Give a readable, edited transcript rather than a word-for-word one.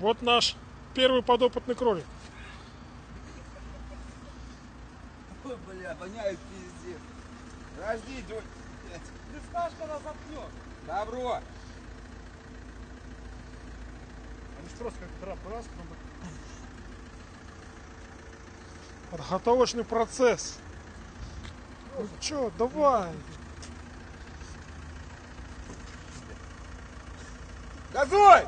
Вот наш первый подопытный кролик. Ой, бля, воняет пиздец. Подожди, Дёнь. Ты скажешь, когда заткнет. Добро. Они же просто как драп раз. Подготовочный процесс. Ну чё, давай. Газуй!